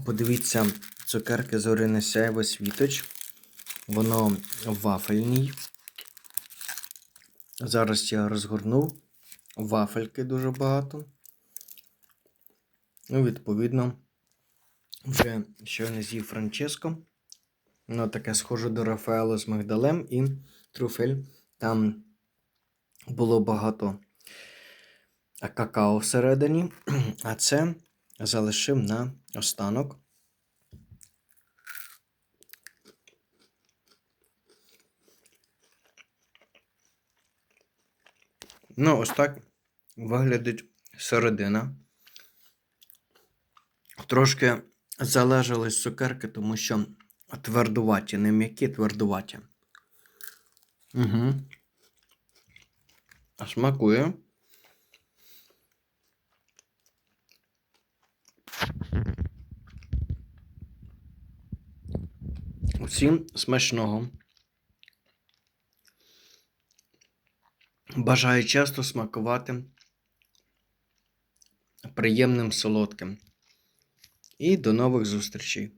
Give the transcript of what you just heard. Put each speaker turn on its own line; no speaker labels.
Подивіться, цукерки Зоряне Сяйво Світоч. Воно вафельний. Зараз я розгорнув. Вафельки дуже багато. Ну, відповідно, вже щойно з'їв Франческо. Воно таке схоже до Рафаело з мигдалем і трюфель. Там було багато какао всередині, а це залишив на останок. Ну, ось так виглядить середина. Трошки залежались цукерки, тому що твердуваті, не м'які, твердуваті. Угу. А смакує. Всім смачного. Бажаю часто смакувати приємним солодким. І до нових зустрічей!